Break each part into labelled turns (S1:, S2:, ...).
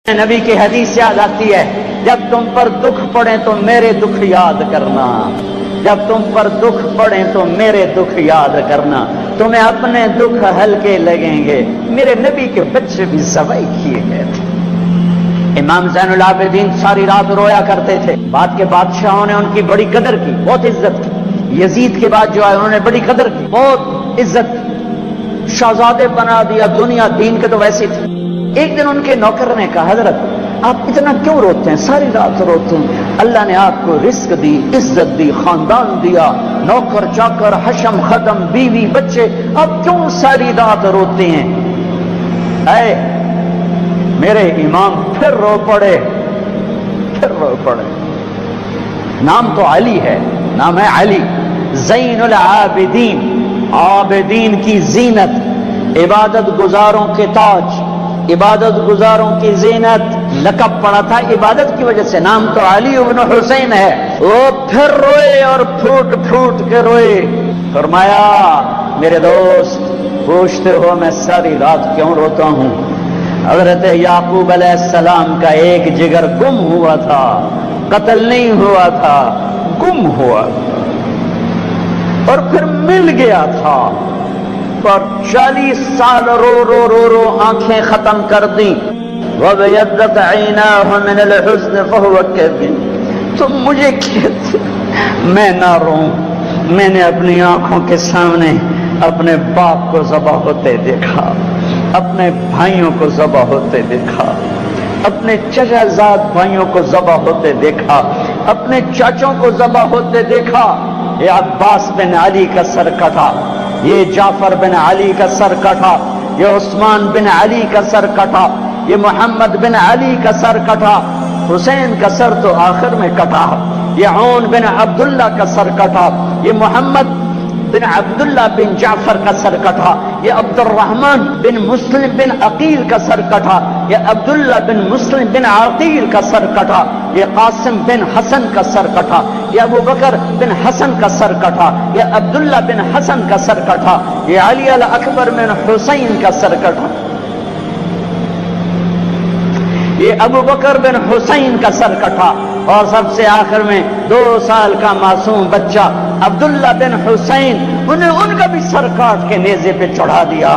S1: نبی کی حدیث یاد آتی ہے، جب تم پر دکھ پڑے تو میرے دکھ یاد کرنا، جب تم پر دکھ پڑے تو میرے دکھ یاد کرنا، تمہیں اپنے دکھ ہلکے لگیں گے۔ میرے نبی کے بچے بھی ذبح کیے گئے تھے۔ امام زین العابدین ساری رات رویا کرتے تھے۔ بعد کے بادشاہوں نے ان کی بڑی قدر کی، بہت عزت کی۔ یزید کے بعد جو آئے انہوں نے بڑی قدر کی، بہت عزت کی، شہزادے بنا دیا، دنیا دین کے تو ویسے تھی۔ ایک دن ان کے نوکر نے کہا، حضرت آپ اتنا کیوں روتے ہیں، ساری رات روتے ہیں؟ اللہ نے آپ کو رزق دی، عزت دی، خاندان دیا، نوکر چاکر، حشم ختم، بیوی بچے، آپ کیوں ساری رات روتے ہیں؟ اے میرے امام پھر رو پڑے، پھر رو پڑے۔ نام تو علی ہے، نام ہے علی، زین العابدین، عابدین کی زینت، عبادت گزاروں کے تاج، عبادت گزاروں کی زینت، لقب پڑا تھا عبادت کی وجہ سے، نام تو علی ابن حسین ہے۔ وہ پھر روئے اور پھوٹ پھوٹ کے روئے۔ فرمایا میرے دوست پوچھتے ہو میں ساری رات کیوں روتا ہوں؟ حضرت یعقوب علیہ السلام کا ایک جگر گم ہوا تھا، قتل نہیں ہوا تھا، گم ہوا تھا اور پھر مل گیا تھا، اور 40 سال رو رو رو رو آنکھیں ختم کر دیں۔ وَبَيَضَّتْ عَيْنَاهُ مِنَ الْحُزْنِ فَهُوَ كَظِيمٌ۔ تم مجھے کہتے میں نہ روں، میں نے اپنی آنکھوں کے سامنے اپنے باپ کو ذبح ہوتے دیکھا، اپنے بھائیوں کو ذبح ہوتے دیکھا، اپنے چچا زاد بھائیوں کو ذبح ہوتے دیکھا، اپنے چاچوں کو ذبح ہوتے دیکھا۔ یہ عباس بن علی کا سر کٹا، یہ جعفر بن علی کا سر کٹا، یہ عثمان بن علی کا سر کٹا، یہ محمد بن علی کا سر کٹا، حسین کا سر تو آخر میں کٹا، یہ عون بن عبداللہ کا سر کٹا، یہ محمد بن عبداللہ بن جعفر کا سر کٹا، یہ عبد الرحمن بن مسلم بن عقیل کا سر کٹا، یہ عبداللہ بن مسلم بن عقیل کا سر کٹا، یہ قاسم بن حسن کا سر کٹا، یہ ابو بکر بن حسن کا سر کٹا، یہ عبداللہ بن حسن کا سر کٹا، یہ علی الاکبر بن حسین کا سر کٹا، یہ ابو بکر بن حسین کا سر کٹا، اور سب سے آخر میں 2 سال کا معصوم بچہ عبداللہ بن حسین، انہیں ان کا بھی سر کاٹ کے نیزے پہ چڑھا دیا۔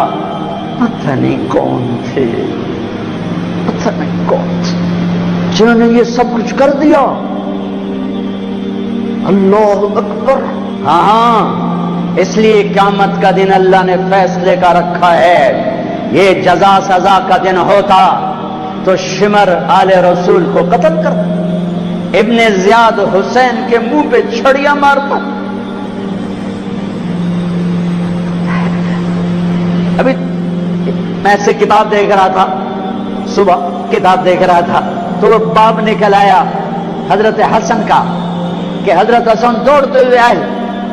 S1: پتہ نہیں کون تھے، پتہ نہیں کون تھے جنہوں نے یہ سب کچھ کر دیا۔ اللہ اکبر۔ ہاں اس لیے قیامت کا دن اللہ نے فیصلے کا رکھا ہے، یہ جزا سزا کا دن ہوتا تو شمر آل رسول کو قتل کرتا، ابن زیاد حسین کے منہ پہ چھڑیاں مارتا۔ ابھی میں سے کتاب دیکھ رہا تھا، صبح کتاب دیکھ رہا تھا تو وہ باب نکل آیا حضرت حسن کا، کہ حضرت حسن دوڑتے ہوئے آئے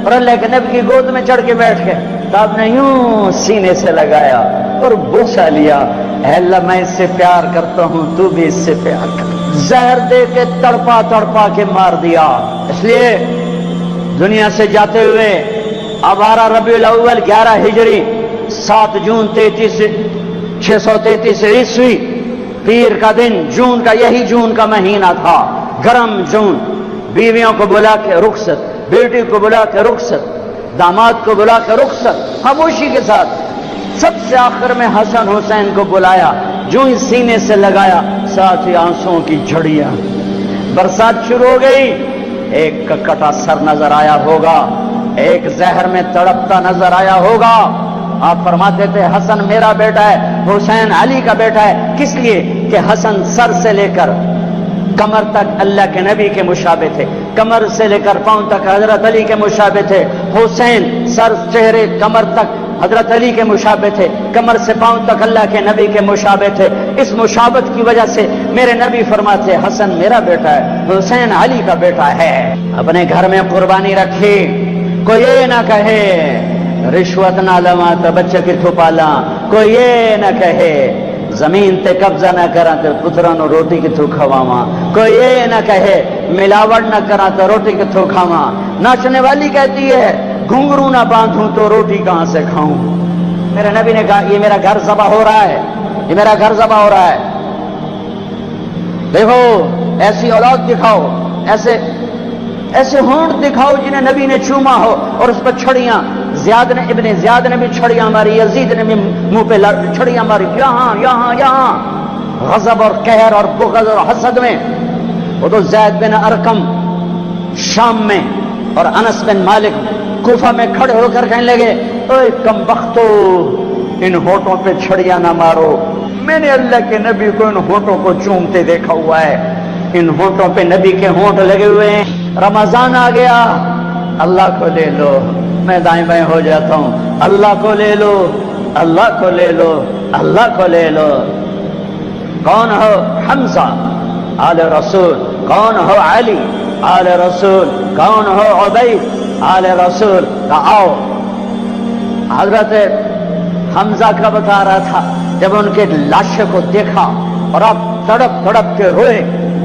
S1: اور اللہ کے نبی کی گود میں چڑھ کے بیٹھ گئے، تو آپ نے یوں سینے سے لگایا اور بوسہ لیا، اے اللہ میں اس سے پیار کرتا ہوں، تو بھی اس سے پیار کر۔ زہر دے کے تڑپا تڑپا کے مار دیا۔ اس لیے دنیا سے جاتے ہوئے 12 ربیع الاول 11 ہجری 7 جون 633 عیسوی پیر کا دن، جون کا، یہی جون کا مہینہ تھا، گرم جون، بیویوں کو بلا کے رخصت، بیٹی کو بلا کے رخصت، داماد کو بلا کے رخصت، خاموشی کے ساتھ۔ سب سے آخر میں حسن حسین کو بلایا، جو ہی سینے سے لگایا ساتھ ہی آنسوؤں کی جھڑیاں، برسات شروع ہو گئی۔ ایک کا کٹا سر نظر آیا ہوگا، ایک زہر میں تڑپتا نظر آیا ہوگا۔ آپ فرماتے تھے حسن میرا بیٹا ہے، حسین علی کا بیٹا ہے، کس لیے کہ حسن سر سے لے کر کمر تک اللہ کے نبی کے مشابہ تھے، کمر سے لے کر پاؤں تک حضرت علی کے مشابہ تھے، حسین سر چہرے کمر تک حضرت علی کے مشابہ تھے، کمر سے پاؤں تک اللہ کے نبی کے مشابہ تھے۔ اس مشابہت کی وجہ سے میرے نبی فرماتے حسن میرا بیٹا ہے، حسین علی کا بیٹا ہے۔ اپنے گھر میں قربانی رکھی، کوئی یہ نہ کہے رشوت نہ لواں تو بچے کی تھپالا، کوئی یہ نہ کہے زمین تے قبضہ نہ کرا تو پترا نو روٹی کی تھو کھواواں، کوئی یہ نہ کہے ملاوٹ نہ کرا تو روٹی کی تھو کھاواں۔ ناچنے والی کہتی ہے گھنگرو نہ باندھوں تو روٹی کہاں سے کھاؤں۔ میرے نبی نے کہا یہ میرا گھر ذبح ہو رہا ہے، یہ میرا گھر ذبح ہو رہا ہے۔ دیکھو ایسی اولاد دکھاؤ، ایسے ہونٹ دکھاؤ جنہیں نبی نے چوما ہو اور اس پر چھڑیاں، ابن زیاد نے بھی چھڑیاں ماری، یزید نے بھی منہ پہ چھڑیاں ماری، یہاں غضب اور قہر اور بغض اور حسد میں۔ وہ تو زید بن ارقم شام میں اور انس بن مالک کوفہ میں کھڑے ہو کر کہنے لگے، اے کم بختو، ان ہونٹوں پہ چھڑیاں نہ مارو، میں نے اللہ کے نبی کو ان ہونٹوں کو چومتے دیکھا ہوا ہے، ان ہونٹوں پہ نبی کے ہونٹ لگے ہوئے ہیں۔ رمضان آ گیا، اللہ کو لے لو، میں دائیں بائیں ہو جاتا ہوں، اللہ کو لے لو، اللہ کو لے لو، اللہ کو لے لو۔ کون ہو؟ حمزہ آل رسول، کون ہو؟ علی آل رسول، کون ہو؟ عبید آل رسول۔ آؤ، حضرت حمزہ کا بتا رہا تھا جب ان کے لاشے کو دیکھا اور اب تڑپ تڑپ کے روئے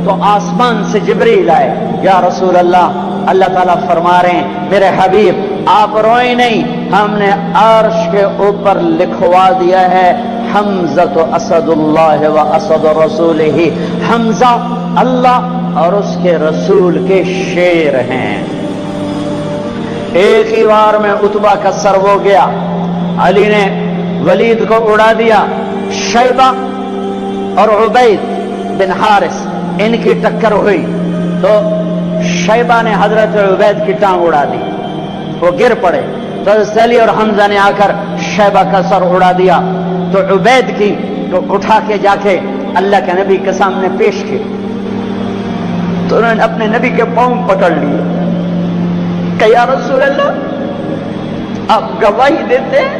S1: تو آسمان سے جبریل آئے، یا رسول اللہ، اللہ تعالیٰ فرما رہے ہیں میرے حبیب آپ روئیں نہیں، ہم نے عرش کے اوپر لکھوا دیا ہے حمزہ اسد اللہ و اسد رسولہ، حمزہ اللہ اور اس کے رسول کے شیر ہیں۔ ایک ہی بار میں عتبہ کا سر ہو گیا، علی نے ولید کو اڑا دیا، شیبہ اور عبید بن حارث ان کی ٹکر ہوئی تو شیبہ نے حضرت عبید کی ٹانگ اڑا دی، وہ گر پڑے تو علی اور حمزہ نے آ کر شیبہ کا سر اڑا دیا تو عبید کی تو اٹھا کے جا کے اللہ کے نبی کے سامنے پیش کی تو انہوں نے اپنے نبی کے پاؤں پکڑ لیے کہ یا رسول اللہ آپ گواہی دیتے ہیں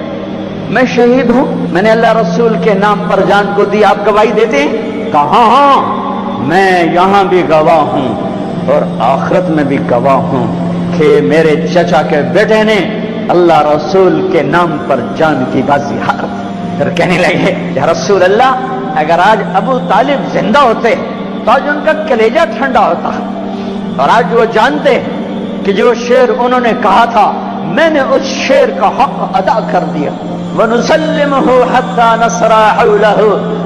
S1: میں شہید ہوں، میں نے اللہ رسول کے نام پر جان کو دی، آپ گواہی دیتے ہیں؟ کہا ہاں میں یہاں بھی گواہ ہوں اور آخرت میں بھی گواہ ہوں کہ میرے چچا کے بیٹے نے اللہ رسول کے نام پر جان کی بازی ہار۔ پھر کہنے لگے یا رسول اللہ اگر آج ابو طالب زندہ ہوتے تو آج ان کا کلیجہ ٹھنڈا ہوتا، اور آج وہ جانتے کہ جو شعر انہوں نے کہا تھا میں نے اس شعر کا حق ادا کر دیا۔ وَنُسَلِّمُهُ حَتَّى نَصْرَى حَوْلَهُ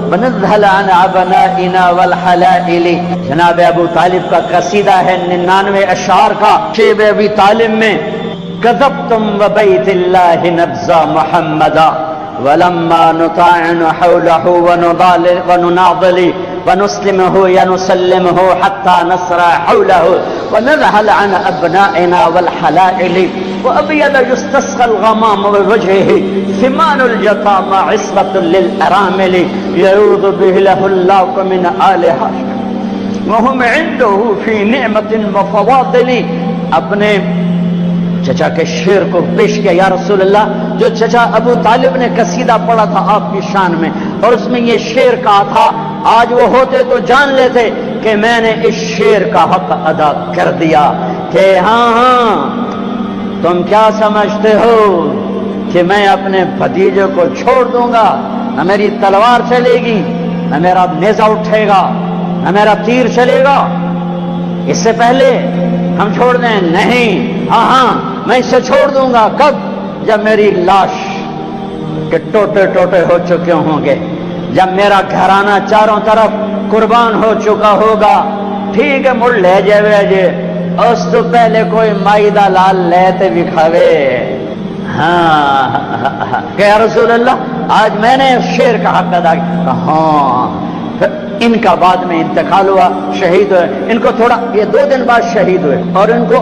S1: وَنَذْهَلَ عَنْ عَبْنَائِنَا وَالْحَلَائِلِ۔ جناب ابو طالب کا قصیدہ ہے 99 اشعار کا، شیب ابی طالب میں كذبتم وبيت الله نبزى محمدا ولما نطاعن حوله ونناضل ونسلمه ينسلمه حتى نسرى حوله ونذهل عن أبنائنا والحلائل وأبيض يستسقى الغمام بوجهه ثمان اليتامى عصمة للأرامل يعوذ به له الله من آلها وهم عنده في نعمة وفواضل۔ اپنے چچا کے شعر کو پیش کیا، یا رسول اللہ جو چچا ابو طالب نے قصیدہ پڑھا تھا آپ کی شان میں اور اس میں یہ شعر کہا تھا، آج وہ ہوتے تو جان لیتے کہ میں نے اس شعر کا حق ادا کر دیا کہ ہاں تم کیا سمجھتے ہو کہ میں اپنے بھتیجے کو چھوڑ دوں گا؟ نہ میری تلوار چلے گی، نہ میرا نیزہ اٹھے گا، نہ میرا تیر چلے گا، اس سے پہلے ہم چھوڑ دیں؟ نہیں، ہاں میں اسے چھوڑ دوں گا۔ کب؟ جب میری لاش کے ٹوٹے ٹوٹے ہو چکے ہوں گے، جب میرا گھرانہ چاروں طرف قربان ہو چکا ہوگا۔ ٹھیک ہے مڑ لے جے اس تو پہلے کوئی مائدہ لال لیتے بھی کھاوے۔ ہاں کہ یا رسول اللہ آج میں نے شعر کا حق ادا کیا۔ ہاں ان کا بعد میں انتقال ہوا، شہید ہوئے، ان کو تھوڑا یہ 2 دن بعد شہید ہوئے اور ان کو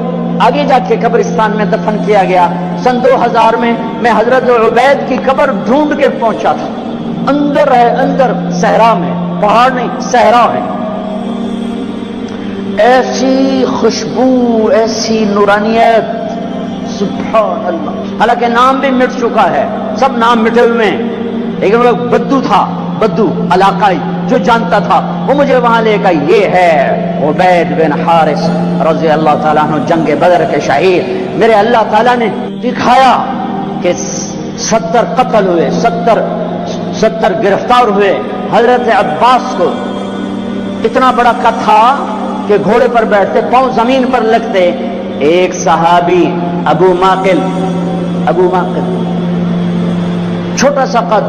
S1: آگے جا کے قبرستان میں دفن کیا گیا۔ سن 2000 میں حضرت عبید کی قبر ڈھونڈ کے پہنچا تھا، اندر ہے، اندر صحرا میں، پہاڑ نہیں صحرا ہے، ایسی خوشبو، ایسی نورانیت، سبحان اللہ۔ حالانکہ نام بھی مٹ چکا ہے، سب نام مٹے ہوئے ہیں، لیکن وہ بدو تھا، بدو علاقائی جو جانتا تھا وہ مجھے وہاں لے گا۔ یہ ہے عبید بن حارث رضی اللہ تعالیٰ عنہ، جنگ بدر کے شہید۔ میرے اللہ تعالیٰ نے دکھایا کہ 70 قتل ہوئے، 70 گرفتار ہوئے۔ حضرت عباس کو اتنا بڑا قد تھا کہ گھوڑے پر بیٹھتے، پاؤں زمین پر لگتے۔ ایک صحابی ابو ماقل، چھوٹا سا قد،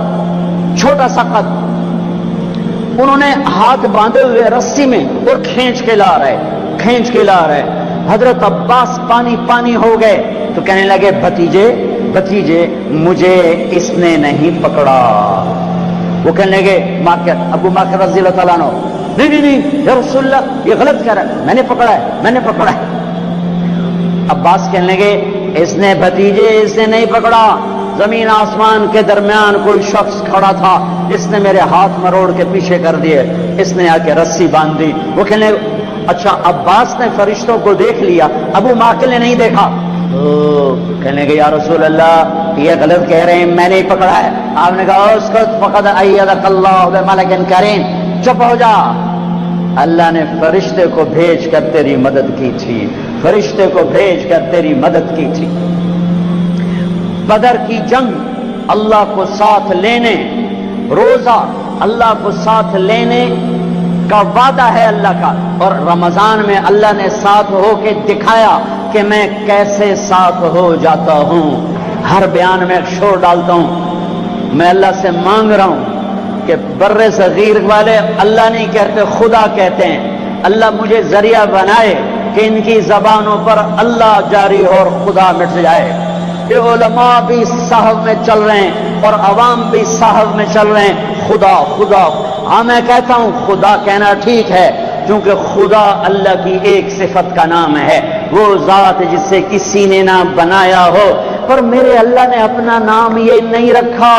S1: انہوں نے ہاتھ باندھے ہوئے رسی میں اور کھینچ کے لا رہے حضرت عباس پانی پانی ہو گئے تو کہنے لگے بھتیجے مجھے اس نے نہیں پکڑا. وہ کہنے لگے ابو ماکر رضی اللہ تعالیٰ عنہ نہیں یا رسول اللہ یہ غلط کہہ رہا ہے, میں نے پکڑا ہے. عباس کہنے لگے اس نے نہیں پکڑا, زمین آسمان کے درمیان کوئی شخص کھڑا تھا, اس نے میرے ہاتھ مروڑ کے پیچھے کر دیے, اس نے آ کے رسی باندھ دی. وہ کہنے اچھا عباس نے فرشتوں کو دیکھ لیا, ابو ماکل نے نہیں دیکھا. کہنے لگے یا رسول اللہ یہ غلط کہہ رہے ہیں, میں نے پکڑا ہے. آپ نے کہا اس کو فقد ایدک اللہ بملک کریم, چپ ہو جا, اللہ نے فرشتے کو بھیج کر تیری مدد کی تھی. بدر کی جنگ اللہ کو ساتھ لینے, روزہ اللہ کو ساتھ لینے کا وعدہ ہے اللہ کا, اور رمضان میں اللہ نے ساتھ ہو کے دکھایا کہ میں کیسے ساتھ ہو جاتا ہوں. ہر بیان میں شور ڈالتا ہوں, میں اللہ سے مانگ رہا ہوں کہ بر صغیر والے اللہ نہیں کہتے خدا کہتے ہیں, اللہ مجھے ذریعہ بنائے کہ ان کی زبانوں پر اللہ جاری ہو اور خدا مٹ جائے. یہ علماء بھی صحف میں چل رہے ہیں اور عوام بھی صحف میں چل رہے ہیں, خدا. ہاں میں کہتا ہوں خدا کہنا ٹھیک ہے, کیونکہ خدا اللہ کی ایک صفت کا نام ہے, وہ ذات جسے کسی نے نہ بنایا ہو. پر میرے اللہ نے اپنا نام یہ نہیں رکھا,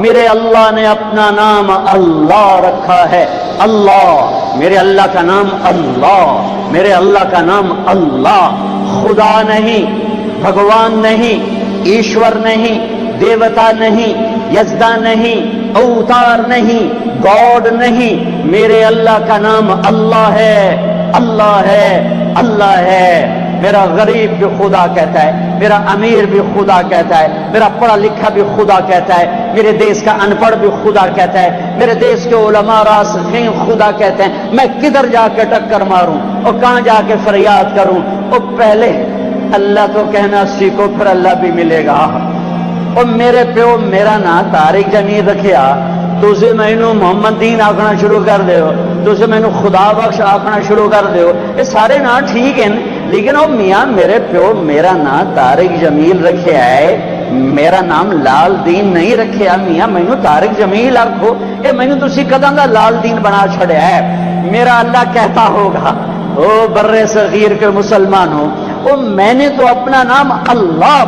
S1: میرے اللہ نے اپنا نام اللہ رکھا ہے. اللہ, میرے اللہ کا نام اللہ, میرے اللہ کا نام اللہ. خدا نہیں, بھگوان نہیں, ایشور نہیں, دیوتا نہیں, یزدا نہیں, اوتار نہیں, گاڈ نہیں, میرے اللہ کا نام اللہ ہے, اللہ ہے, اللہ ہے. میرا غریب بھی خدا کہتا ہے, میرا امیر بھی خدا کہتا ہے, میرا پڑھا لکھا بھی خدا کہتا ہے, میرے دیش کا ان پڑھ بھی خدا کہتا ہے, میرے دیش کے علماء راسخین خدا کہتے ہیں. میں کدھر جا کے ٹکر ماروں اور کہاں جا کے فریاد کروں؟ اور پہلے اللہ تو کہنا سیکھو, پھر اللہ بھی ملے گا. اور میرے پیو میرا نا طارق جمیل رکھیا, تُسے مینو محمد دین آکھنا شروع کر دیو, تُسے مینو خدا بخش آکھنا شروع کر دیو. یہ سارے نا ٹھیک ہیں, لیکن وہ میاں میرے پیو میرا نا طارق جمیل رکھیا ہے, میرا نام لال دین نہیں رکھیا. میاں مینو طارق جمیل آکھو, یہ مینو تسی کداں دا لال دین بنا چھڑیا ہے. میرا اللہ کہتا ہوگا او بر صغیر کے مسلمانوں, او میں نے تو اپنا نام اللہ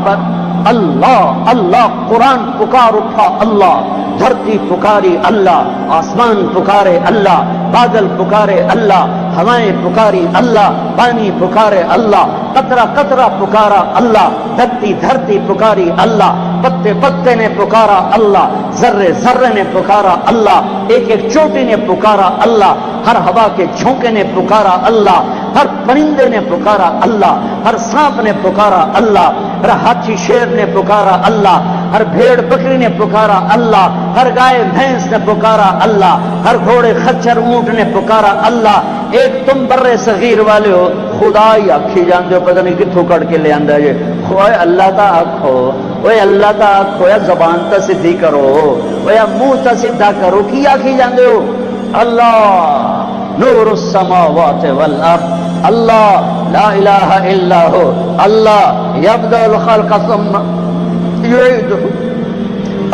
S1: قرآن پکار اٹھا اللہ, دھرتی پکاری اللہ, آسمان پکارے اللہ, بادل پکارے اللہ, ہوائیں پکاری اللہ, پانی پکارے اللہ, قطرہ قطرہ پکارا اللہ, دھرتی پکاری اللہ, پتے پتے نے پکارا اللہ, ذرے ذرے نے پکارا اللہ, ایک ایک چوٹی نے پکارا اللہ, ہر ہوا کے جھونکے نے پکارا اللہ, ہر پرندے نے پکارا اللہ, ہر سانپ نے پکارا اللہ, ہر ہاتھی شیر نے پکارا اللہ, ہر بھیڑ بکری نے پکارا اللہ, ہر گائے بھینس نے پکارا اللہ, ہر گھوڑے خچر اونٹ نے پکارا اللہ. ایک تم بر صغیر والے ہو, خدا ہی آکھی جانتے ہو, پتہ نہیں کتوں کٹ کے لے آندا جے. اوے اللہ تا آکھو, اوے اللہ تا آکھو, یا زبان تا سدھی کرو, اوے یا منہ تا سدھا کرو, کی آکھی جانتے ہو؟ اللہ نور السماوات والارض, اللہ لا الہ الا ہو, اللہ یبدأ الخلق ثم یعیدہ,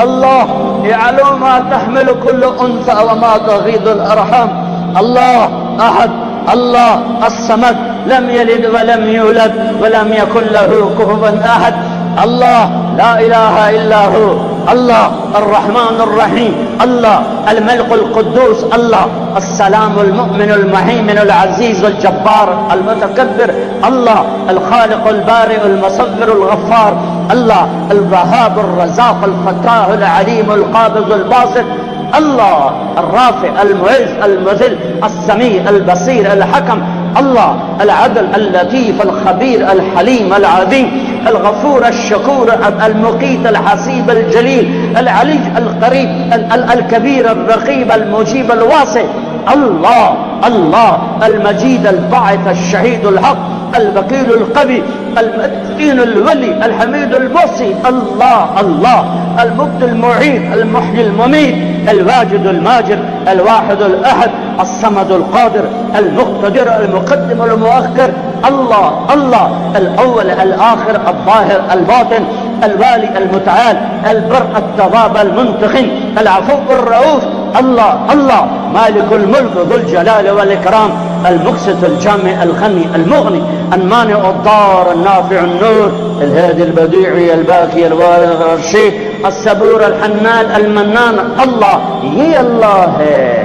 S1: اللہ یعلم ما تحمل كل انثى وما تغيض الارحام, اللہ احد, اللہ الصمد, لم يلد ولم يولد ولم يكن له كفوا احد, اللہ لا الہ الا ہو, اللہ الرحمن الرحیم, اللہ الملك القدوس, اللہ السلام المؤمن المهيمن العزيز الجبار المتكبر, اللہ الخالق البارئ المصور الغفار, اللہ الوهاب الرزاق الفتاح العليم القابض الباسط, اللہ الرافع المعز المذل السميع البصير الحكم, اللہ العدل اللطيف الخبير الحليم العظيم الغفور الشكور المقيت الحسيب الجليل العلي القريب الكبير الرقيب المجيب الواسع, اللہ المجيد الباعث الشهيد الحق, الوكيل القوي، المتين الولي، الحميد البصي، الله الله، المبدي المعيد، المحيي المميت، الواجد الماجد، الواحد الأحد، الصمد القادر، المقتدر، المقدم المؤخر، الله الله، الأول الآخر، الظاهر الباطن، الوالي المتعال، البر التواب المنتقم، العفو الرؤوف، الله الله، مالك الملك ذو الجلال والإكرام، المقسط الجامع الغني المغني، المانع الضار النافع النور، الهادي البديع الباقي الوارث الرشيد، الصبور الحنان المنان، الله یہ اللہ ہے.